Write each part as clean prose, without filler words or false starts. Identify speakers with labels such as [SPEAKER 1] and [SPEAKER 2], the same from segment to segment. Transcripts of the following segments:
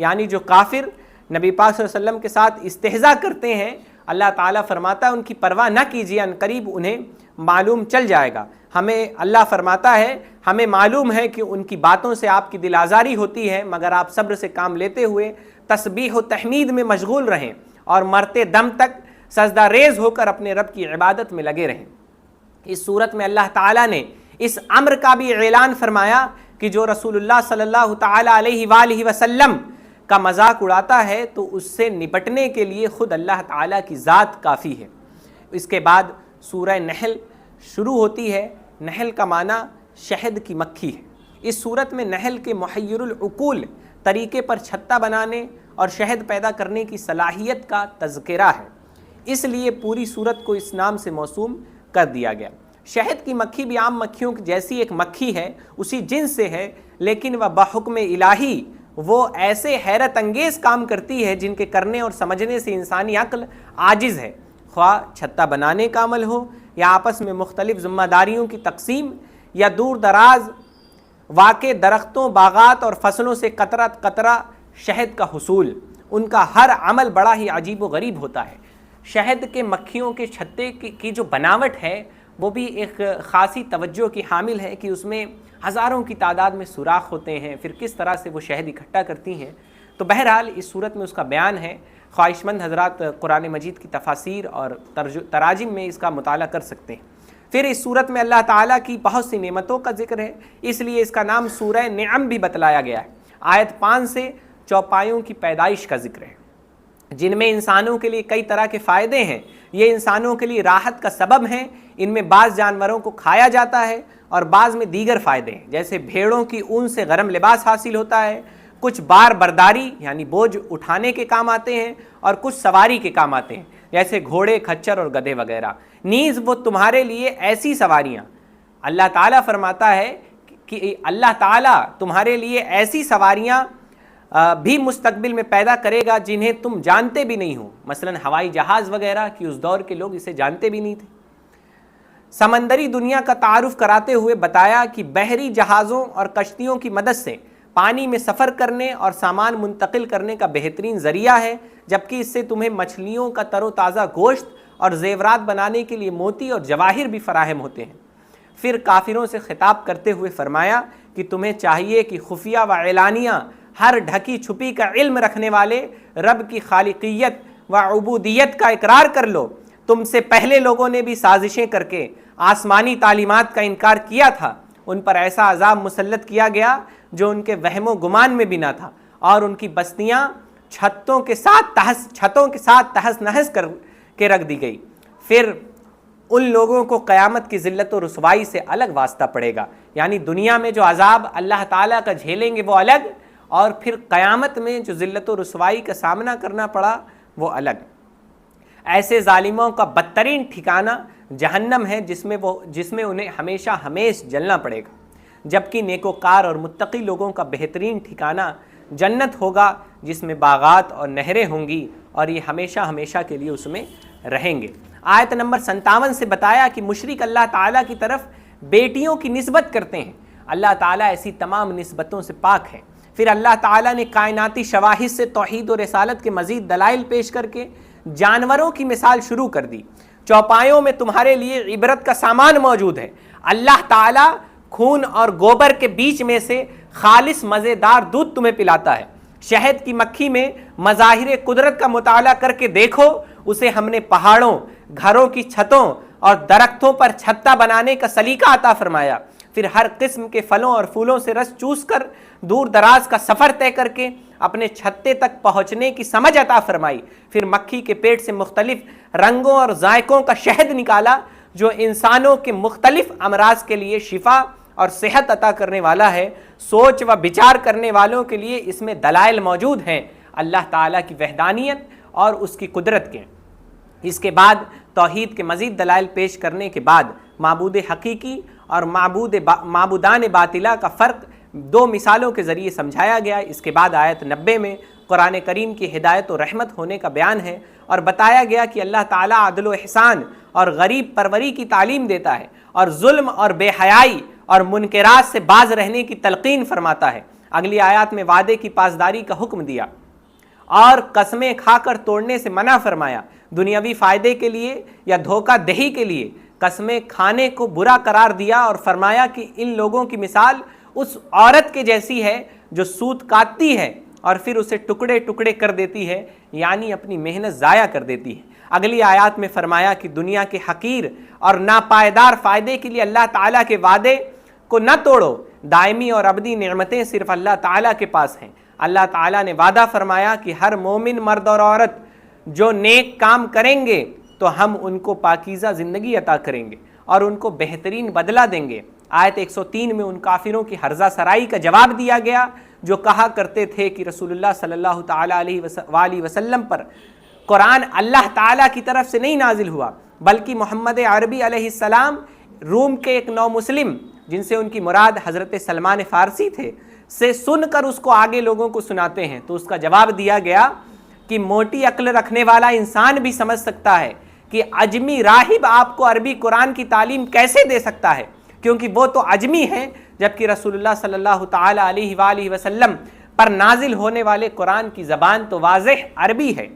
[SPEAKER 1] یعنی جو کافر نبی پاک صلی اللہ علیہ وسلم کے ساتھ استہزاء کرتے ہیں، اللہ تعالیٰ فرماتا ہے ان کی پرواہ نہ کیجیے، ان قریب انہیں معلوم چل جائے گا۔ ہمیں اللہ فرماتا ہے ہمیں معلوم ہے کہ ان کی باتوں سے آپ کی دل آزاری ہوتی ہے، مگر آپ صبر سے کام لیتے ہوئے تسبیح و تحمید میں مشغول رہیں اور مرتے دم تک سجدہ ریز ہو کر اپنے رب کی عبادت میں لگے رہیں۔ اس صورت میں اللہ تعالیٰ نے اس امر کا بھی اعلان فرمایا کہ جو رسول اللہ صلی اللہ تعالیٰ علیہ وآلہ وسلم کا مذاق اڑاتا ہے تو اس سے نپٹنے کے لیے خود اللہ تعالیٰ کی ذات کافی ہے۔ اس کے بعد سورہ نحل شروع ہوتی ہے۔ نحل کا معنی شہد کی مکھی ہے۔ اس صورت میں نحل کے محیر العقول طریقے پر چھتا بنانے اور شہد پیدا کرنے کی صلاحیت کا تذکرہ ہے، اس لیے پوری صورت کو اس نام سے موسوم کر دیا گیا۔ شہد کی مکھی بھی عام مکھیوں جیسی ایک مکھی ہے، اسی جنس سے ہے، لیکن وہ بحکم الہی وہ ایسے حیرت انگیز کام کرتی ہے جن کے کرنے اور سمجھنے سے انسانی عقل عاجز ہے، خواہ چھتا بنانے کا عمل ہو یا آپس میں مختلف ذمہ داریوں کی تقسیم یا دور دراز واقع درختوں، باغات اور فصلوں سے قطرہ قطرہ شہد کا حصول۔ ان کا ہر عمل بڑا ہی عجیب و غریب ہوتا ہے۔ شہد کے مکھیوں کے چھتے کی جو بناوٹ ہے وہ بھی ایک خاصی توجہ کی حامل ہے کہ اس میں ہزاروں کی تعداد میں سوراخ ہوتے ہیں، پھر کس طرح سے وہ شہد اکٹھا کرتی ہیں۔ تو بہرحال اس صورت میں اس کا بیان ہے۔ خواہش مند حضرات قرآن مجید کی تفاسیر اور تراجم میں اس کا مطالعہ کر سکتے ہیں۔ پھر اس صورت میں اللہ تعالیٰ کی بہت سی نعمتوں کا ذکر ہے، اس لیے اس کا نام سورہ نعم بھی بتلایا گیا ہے۔ آیت 5 سے چوپایوں کی پیدائش کا ذکر ہے، جن میں انسانوں کے لیے کئی طرح کے فائدے ہیں۔ یہ انسانوں کے لیے راحت کا سبب ہیں۔ ان میں بعض جانوروں کو کھایا جاتا ہے اور بعض میں دیگر فائدے ہیں، جیسے بھیڑوں کی اون سے گرم لباس حاصل ہوتا ہے، کچھ بار برداری یعنی بوجھ اٹھانے کے کام آتے ہیں، اور کچھ سواری کے کام آتے ہیں، جیسے گھوڑے، کھچر اور گدھے وغیرہ۔ نیز وہ تمہارے لیے ایسی سواریاں، اللہ تعالیٰ فرماتا ہے کہ اللہ تعالیٰ تمہارے لیے ایسی سواریاں بھی مستقبل میں پیدا کرے گا جنہیں تم جانتے بھی نہیں ہو، مثلا ہوائی جہاز وغیرہ کی اس دور کے لوگ اسے جانتے بھی نہیں تھے۔ سمندری دنیا کا تعارف کراتے ہوئے بتایا کہ بحری جہازوں اور کشتیوں کی مدد سے پانی میں سفر کرنے اور سامان منتقل کرنے کا بہترین ذریعہ ہے، جبکہ اس سے تمہیں مچھلیوں کا تر و تازہ گوشت اور زیورات بنانے کے لیے موتی اور جواہر بھی فراہم ہوتے ہیں۔ پھر کافروں سے خطاب کرتے ہوئے فرمایا کہ تمہیں چاہیے کہ خفیہ و اعلانیہ ہر ڈھکی چھپی کا علم رکھنے والے رب کی خالقیت و عبودیت کا اقرار کر لو۔ تم سے پہلے لوگوں نے بھی سازشیں کر کے آسمانی تعلیمات کا انکار کیا تھا، ان پر ایسا عذاب مسلط کیا گیا جو ان کے وہم و گمان میں بھی نہ تھا، اور ان کی بستیاں چھتوں کے ساتھ تہس نہس کر کے رکھ دی گئی۔ پھر ان لوگوں کو قیامت کی ذلت و رسوائی سے الگ واسطہ پڑے گا، یعنی دنیا میں جو عذاب اللہ تعالیٰ کا جھیلیں گے وہ الگ، اور پھر قیامت میں جو ذلت و رسوائی کا سامنا کرنا پڑا وہ الگ۔ ایسے ظالموں کا بدترین ٹھکانہ جہنم ہے، جس میں انہیں ہمیشہ ہمیش جلنا پڑے گا، جبکہ نیکوکار اور متقی لوگوں کا بہترین ٹھکانہ جنت ہوگا، جس میں باغات اور نہریں ہوں گی، اور یہ ہمیشہ ہمیشہ کے لیے اس میں رہیں گے۔ آیت نمبر 57 سے بتایا کہ مشرک اللہ تعالیٰ کی طرف بیٹیوں کی نسبت کرتے ہیں، اللہ تعالیٰ ایسی تمام نسبتوں سے پاک ہے۔ پھر اللہ تعالیٰ نے کائناتی شواہد سے توحید و رسالت کے مزید دلائل پیش کر کے جانوروں کی مثال شروع کر دی۔ چوپایوں میں تمہارے لیے عبرت کا سامان موجود ہے۔ اللہ تعالیٰ خون اور گوبر کے بیچ میں سے خالص مزیدار دودھ تمہیں پلاتا ہے۔ شہد کی مکھی میں مظاہر قدرت کا مطالعہ کر کے دیکھو، اسے ہم نے پہاڑوں، گھروں کی چھتوں اور درختوں پر چھتا بنانے کا سلیقہ عطا فرمایا۔ پھر ہر قسم کے پھلوں اور پھولوں سے رس چوس کر دور دراز کا سفر طے کر کے اپنے چھتے تک پہنچنے کی سمجھ عطا فرمائی۔ پھر مکھی کے پیٹ سے مختلف رنگوں اور ذائقوں کا شہد نکالا، جو انسانوں کے مختلف امراض کے لیے شفا اور صحت عطا کرنے والا ہے۔ سوچ و بچار کرنے والوں کے لیے اس میں دلائل موجود ہیں اللہ تعالیٰ کی وحدانیت اور اس کی قدرت کے۔ اس کے بعد توحید کے مزید دلائل پیش کرنے کے بعد معبود حقیقی اور معبودان باطلہ کا فرق دو مثالوں کے ذریعے سمجھایا گیا۔ اس کے بعد آیت 90 میں قرآن کریم کی ہدایت و رحمت ہونے کا بیان ہے، اور بتایا گیا کہ اللہ تعالیٰ عدل و احسان اور غریب پروری کی تعلیم دیتا ہے، اور ظلم اور بے حیائی اور منکرات سے باز رہنے کی تلقین فرماتا ہے۔ اگلی آیات میں وعدے کی پاسداری کا حکم دیا اور قسمیں کھا کر توڑنے سے منع فرمایا۔ دنیاوی فائدے کے لیے یا دھوکہ دہی کے لیے قسمیں کھانے کو برا قرار دیا اور فرمایا کہ ان لوگوں کی مثال اس عورت کے جیسی ہے جو سوت کاٹتی ہے اور پھر اسے ٹکڑے ٹکڑے کر دیتی ہے، یعنی اپنی محنت ضائع کر دیتی ہے۔ اگلی آیات میں فرمایا کہ دنیا کے حقیر اور ناپائیدار فائدے کے لیے اللہ تعالیٰ کے وعدے کو نہ توڑو، دائمی اور ابدی نعمتیں صرف اللہ تعالیٰ کے پاس ہیں۔ اللہ تعالیٰ نے وعدہ فرمایا کہ ہر مومن مرد اور عورت جو نیک کام کریں گے تو ہم ان کو پاکیزہ زندگی عطا کریں گے اور ان کو بہترین بدلہ دیں گے۔ آیت 103 میں ان کافروں کی ہرزہ سرائی کا جواب دیا گیا جو کہا کرتے تھے کہ رسول اللہ صلی اللہ تعالیٰ علیہ وسلم پر قرآن اللہ تعالیٰ کی طرف سے نہیں نازل ہوا بلکہ محمد عربی علیہ السلام روم کے ایک نو مسلم، جن سے ان کی مراد حضرت سلمان فارسی تھے، سے سن کر اس کو آگے لوگوں کو سناتے ہیں۔ تو اس کا جواب دیا گیا کہ موٹی عقل رکھنے والا انسان بھی سمجھ سکتا ہے کہ عجمی راہب آپ کو عربی قرآن کی تعلیم کیسے دے سکتا ہے، کیونکہ وہ تو عجمی ہیں، جبکہ رسول اللہ صلی اللہ تعالیٰ علیہ وآلہ وسلم پر نازل ہونے والے قرآن کی زبان تو واضح عربی ہے۔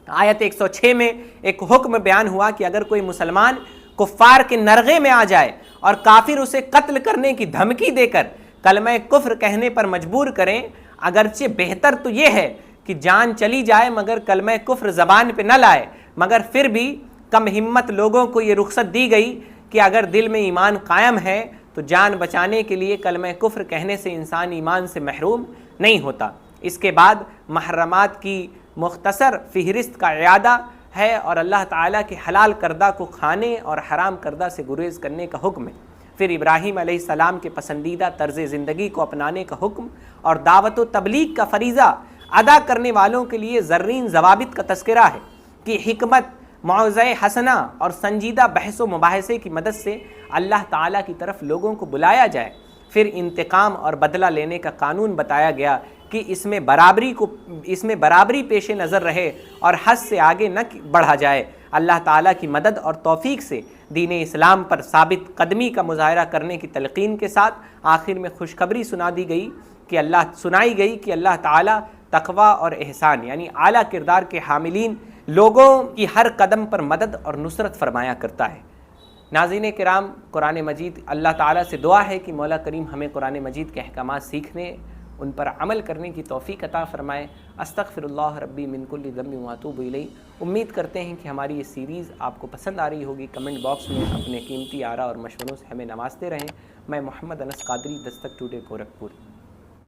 [SPEAKER 1] آیت 106 میں ایک حکم بیان ہوا کہ اگر کوئی مسلمان کفار کے نرغے میں آ جائے اور کافر اسے قتل کرنے کی دھمکی دے کر کلمہ کفر کہنے پر مجبور کریں، اگرچہ بہتر تو یہ ہے کہ جان چلی جائے مگر کلمہ کفر زبان پہ نہ لائے، مگر پھر بھی کم ہمت لوگوں کو یہ رخصت دی گئی کہ اگر دل میں ایمان قائم ہے تو جان بچانے کے لیے کلمہ کفر کہنے سے انسان ایمان سے محروم نہیں ہوتا۔ اس کے بعد محرمات کی مختصر فہرست کا اعادہ ہے اور اللہ تعالیٰ کے حلال کردہ کو کھانے اور حرام کردہ سے گریز کرنے کا حکم ہے۔ پھر ابراہیم علیہ السلام کے پسندیدہ طرز زندگی کو اپنانے کا حکم اور دعوت و تبلیغ کا فریضہ ادا کرنے والوں کے لیے زرین ضوابط کا تذکرہ ہے کہ حکمت، موعظہ حسنہ اور سنجیدہ بحث و مباحثے کی مدد سے اللہ تعالیٰ کی طرف لوگوں کو بلایا جائے۔ پھر انتقام اور بدلہ لینے کا قانون بتایا گیا کہ اس میں برابری پیش نظر رہے اور حد سے آگے نہ بڑھا جائے۔ اللہ تعالیٰ کی مدد اور توفیق سے دین اسلام پر ثابت قدمی کا مظاہرہ کرنے کی تلقین کے ساتھ آخر میں خوشخبری سنائی گئی کہ اللہ تعالیٰ تقوی اور احسان یعنی اعلیٰ کردار کے حاملین لوگوں کی ہر قدم پر مدد اور نصرت فرمایا کرتا ہے۔ ناظرین کرام، قرآن مجید اللہ تعالیٰ سے دعا ہے کہ مولا کریم ہمیں قرآن مجید کے احکامات سیکھنے، ان پر عمل کرنے کی توفیق عطا فرمائے۔ استغفر اللہ ربی من کل ذنب واتوب الیہ۔ امید کرتے ہیں کہ ہماری یہ سیریز آپ کو پسند آ رہی ہوگی۔ کمنٹ باکس میں اپنے قیمتی آراء اور مشوروں سے ہمیں نوازتے رہیں۔ میں محمد انس قادری، دستک ٹوڈے گورکھپور۔